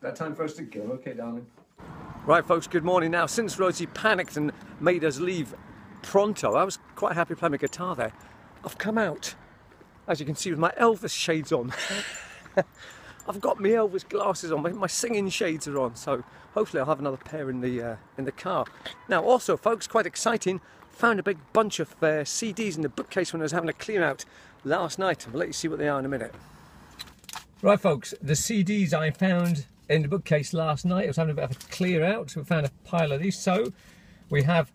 That time for us to go. Okay, darling. Right, folks, good morning. Now, since Rosie panicked and made us leave pronto, I was quite happy playing my guitar there. I've come out, as you can see, with my Elvis shades on. I've got my Elvis glasses on, my singing shades are on, so hopefully I'll have another pair in the car. Now, also, folks, quite exciting, found a big bunch of CDs in the bookcase when I was having a clean out last night. I'll let you see what they are in a minute. Right, folks, the CDs I found in the bookcase last night. I was having a bit of a clear out, so we found a pile of these. So we have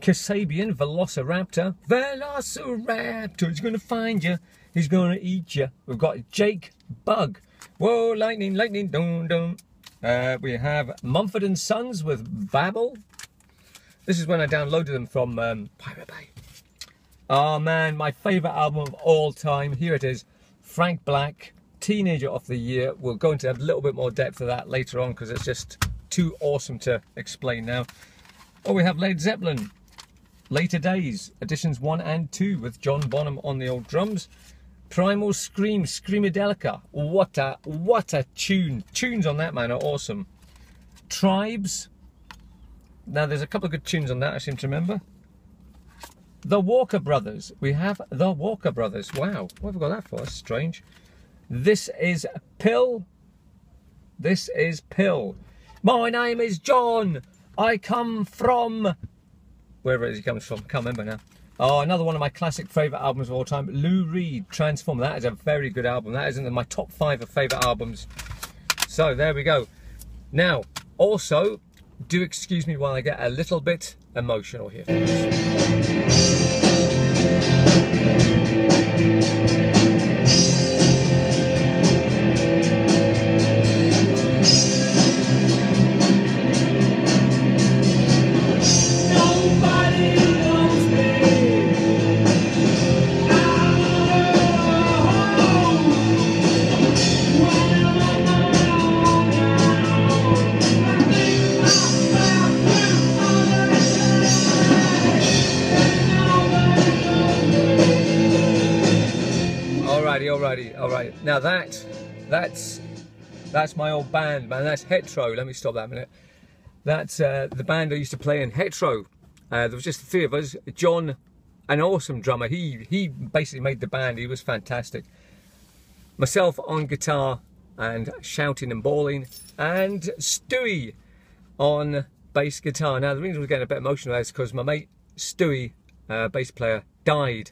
Kasabian, Velociraptor. Velociraptor, he's going to find you, he's going to eat you. We've got Jake Bug. Whoa, lightning, lightning, dun dun. We have Mumford & Sons with Babel. This is when I downloaded them from Pirate Bay. Oh man, my favourite album of all time. Here it is, Frank Black, Teenager of the Year. We'll go into a little bit more depth of that later on because it's just too awesome to explain now. Oh, we have Led Zeppelin, Later Days, editions 1 and 2 with John Bonham on the old drums. Primal Scream, Screamadelica. What a tune. Tunes on that, man, are awesome. Tribes. Now, there's a couple of good tunes on that, I seem to remember. The Walker Brothers. We have The Walker Brothers. Wow, what have we got that for? That's strange. This is Pill. This is Pill. My name is John. I come from... wherever it is he comes from. Can't remember now. Oh, another one of my classic favourite albums of all time. Lou Reed, Transform. That is a very good album. That is in my top 5 of favourite albums. So, there we go. Now, also, do excuse me while I get a little bit emotional here. Alright. Now that's my old band, man. That's Hetero. Let me stop that a minute. That's the band I used to play in, Hetero. There was just the 3 of us. John, an awesome drummer. He basically made the band. He was fantastic. Myself on guitar and shouting and bawling, and Stewie on bass guitar. Now the reason we're getting a bit emotional is because my mate Stewie, bass player, died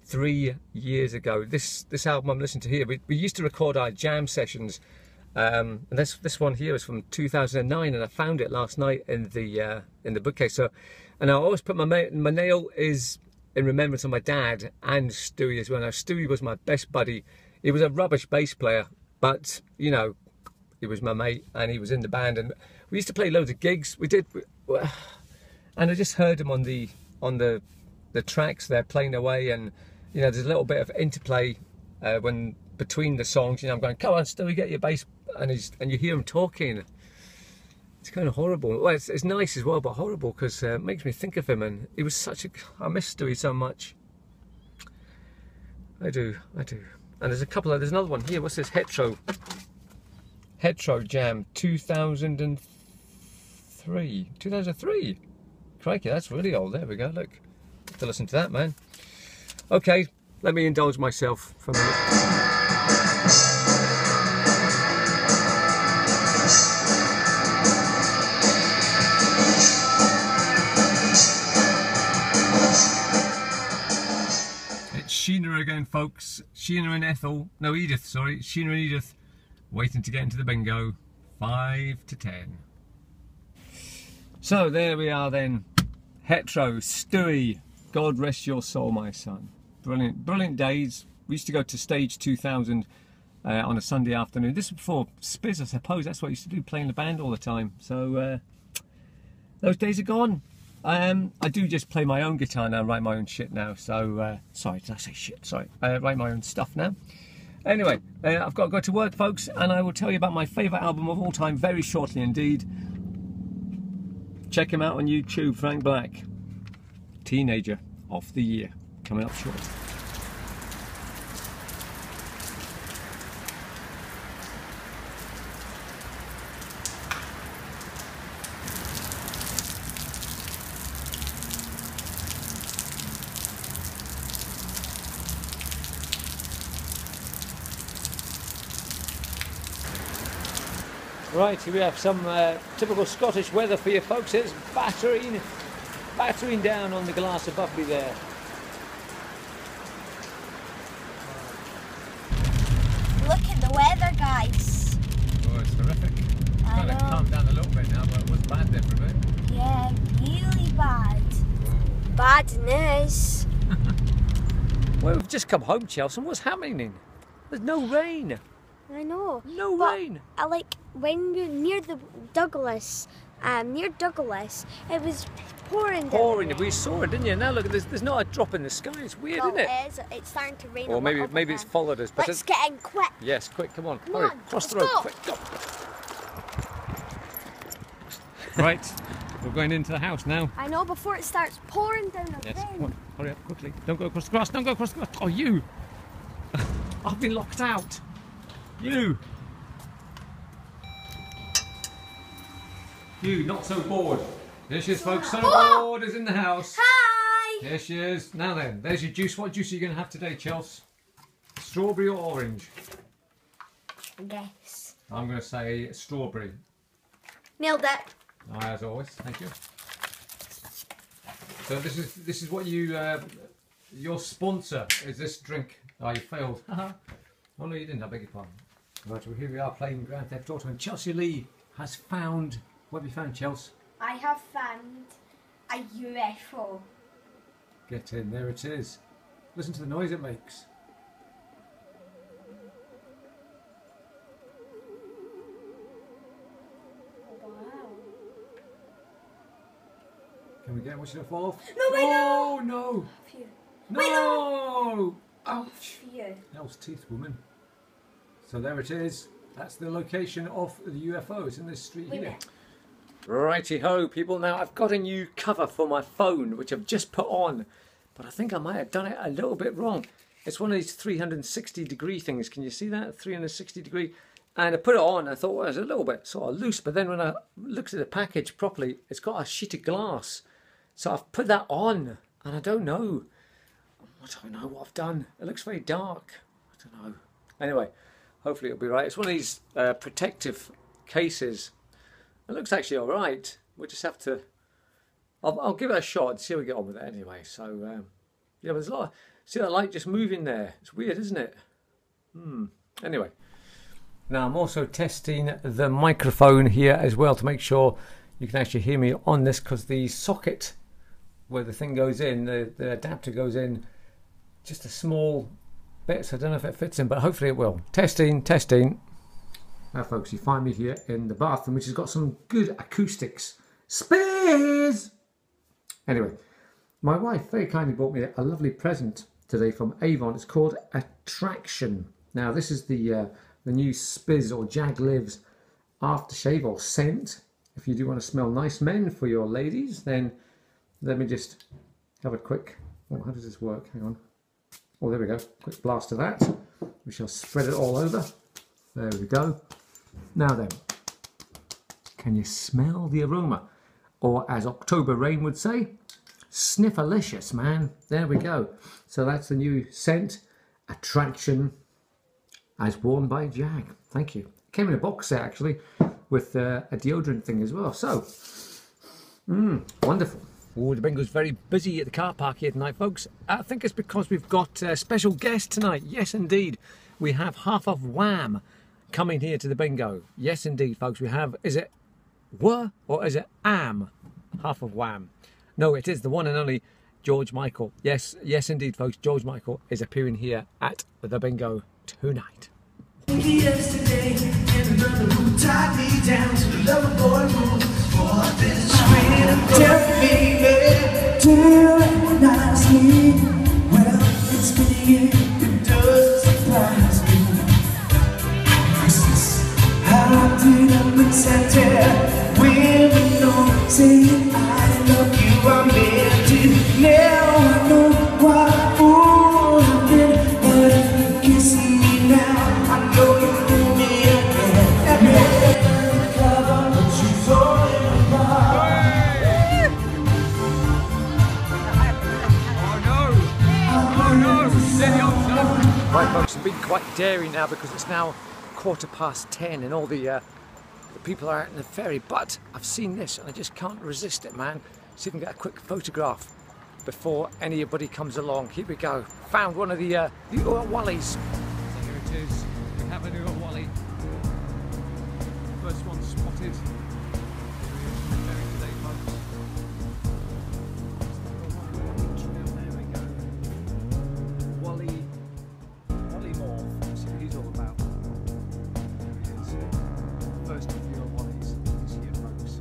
3 years ago. This album I'm listening to here, we used to record our jam sessions, and this one here is from 2009, and I found it last night in the bookcase. So, and I always put my nail is in remembrance of my dad and Stewie as well. Now Stewie was my best buddy. He was a rubbish bass player, but you know, he was my mate and he was in the band, and we used to play loads of gigs. We did, and I just heard him on the tracks there playing away, and you know, there's a little bit of interplay when between the songs. You know, I'm going, come on, Stewie, get your bass, and you hear him talking. It's kind of horrible. Well, it's nice as well, but horrible because it makes me think of him, and he was such a... I miss Stewie so much. I do. And there's another one here. What's this? Hetero Jam 2003. 2003. Crikey, that's really old. There we go. Look, have to listen to that, man. Okay, let me indulge myself for a minute. It's Sheena again, folks. Sheena and Ethel. No, Edith, sorry. Sheena and Edith waiting to get into the bingo. 5 to 10. So there we are then. Hetero, Stewie. God rest your soul, my son. Brilliant, brilliant days. We used to go to Stage 2000 on a Sunday afternoon. This was before Spiz, I suppose. That's what I used to do, playing the band all the time. So those days are gone. I do just play my own guitar now, write my own shit now. So, sorry, did I say shit? Sorry. Write my own stuff now. Anyway, I've got to go to work, folks, and I will tell you about my favourite album of all time very shortly indeed. Check him out on YouTube, Frank Black. Teenager of the Year, coming up shortly. Right, here we have some typical Scottish weather for you folks. It's battering down on the glass above me there. Look at the weather, guys. Oh, it's horrific. It's I kind of know. calmed down a little bit now, but it was bad there for a bit. Yeah, really bad. Bad news. Well, we've just come home, Chelsea. What's happening? There's no rain. I know. No But rain. I like when you're near the Douglas, it was pouring down. Pouring. there. We saw it, didn't you? Now look, there's not a drop in the sky. It's weird, Well, isn't it? it is. It's starting to rain. Or a maybe little maybe bit it's now. followed us. But Let's get in quick. yes, quick, come on, Come hurry, on, cross the let's road, go. quick, go. Right, we're going into the house now. I know before it starts pouring down the Yes, rain. come on, hurry up quickly. Don't go across the grass. Don't go across the grass. Oh, you! I've been locked out. You. You, not so bored. There she is, folks. So bored is in the house. Hi. There she is. Now then, there's your juice. What juice are you going to have today, Chels? Strawberry or orange? Guess. I'm going to say strawberry. Nailed it. As always, thank you. So this is what you your sponsor is this drink. Oh, you failed. Oh no, you didn't. I beg your pardon. Right, well here we are playing Grand Theft Auto, and Chelsea Lee has found. What have you found, Chelsea? I have found a UFO. Get in. There it is. Listen to the noise it makes. Wow. Can we get much enough off? No, wait, oh no! Phew. No! Wait, Ouch! Phew. Hell's teeth, woman. So there it is. That's the location of the UFO. It's in this street Wait a here. minute. Righty ho, people. Now I've got a new cover for my phone, which I've just put on, but I think I might have done it a little bit wrong. It's one of these 360-degree things. Can you see that? 360-degree. And I put it on. I thought, well, it's a little bit sort of loose, but then when I looked at the package properly, it's got a sheet of glass. So I've put that on, and I don't know what I've done. It looks very dark. I don't know. Anyway, hopefully it'll be right. It's one of these protective cases. It looks actually all right. We'll just have to. I'll give it a shot and see how we get on with it anyway. So yeah, but there's a lot. See that light just moving there? It's weird, isn't it? Anyway, now I'm also testing the microphone here as well to make sure you can actually hear me on this, because the socket where the thing goes in, the adapter goes in, just a small bit. So I don't know if it fits in, but hopefully it will. Testing. Now, folks, you find me here in the bathroom, which has got some good acoustics. Space! Anyway, my wife very kindly bought me a lovely present today from Avon. It's called Attraction. Now, this is the new Spiz or Jag Lives aftershave or scent. If you do want to smell nice men for your ladies, then let me just have a quick... Oh, how does this work? Hang on. Oh, there we go. Quick blast of that. We shall spread it all over. There we go. Now then, can you smell the aroma? Or as October Rain would say, sniffalicious, man. There we go. So that's the new scent, Attraction, as worn by Jag. Thank you. Came in a box set actually, with a deodorant thing as well. So, wonderful. Oh, the bingo's very busy at the car park here tonight, folks. I think it's because we've got a special guest tonight. Yes, indeed. We have half of Wham coming here to the bingo. Yes, indeed, folks. We have, is it Were or is it Am? Half of Wham. No, it is the one and only George Michael. Yes, indeed, folks. George Michael is appearing here at the bingo tonight. Yesterday, and another who tied me down to the lover boy room for this freedom. Tell me, baby, do you recognize me? Well, it's been a year, it does surprise me. Christmas, how did I miss that? When you don't say I love you, I'm meant to. Now I know why fool I've been, but if you kiss me now, I know you feel me again. And then cover, but she's all in the bar. Oh no! Right, folks, I'm being quite daring now because it's now 10:15 and all the the people are out in the ferry, but I've seen this and I just can't resist it, man. See if I can get a quick photograph before anybody comes along. Here we go. Found one of the Ua Wallies. So here it is. We have an Ua Wally. First one spotted. Very today, folks. There we go. Wally Morph. Let's see what he's all about. There he is. First of the Ua Wallies this year, folks.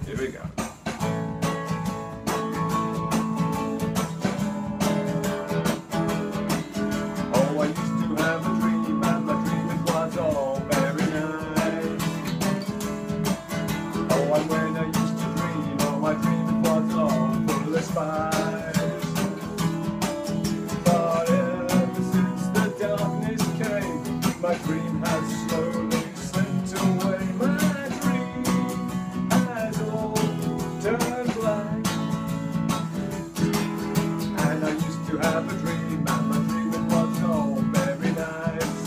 Here we go. Oh, I used to have a dream, and my dream it was all very nice. Oh, and when I used to dream, oh, my dream it was all full of spice. But ever since the darkness came, my dream has slowly slipped away. My dream has all turned black. And I used to have a dream, and my dream it was all very nice.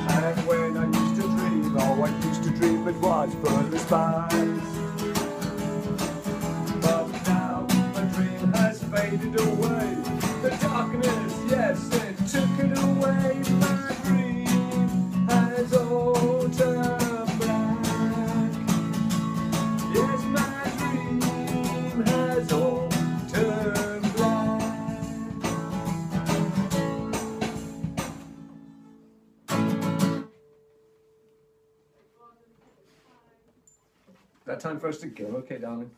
And when I used to dream, oh, I used to dream it was full of spice. But now my dream has faded away. The darkness, yes, it took it away. My dream has all turned black. Yes, my dream has all turned black. That time for us to go, okay, darling?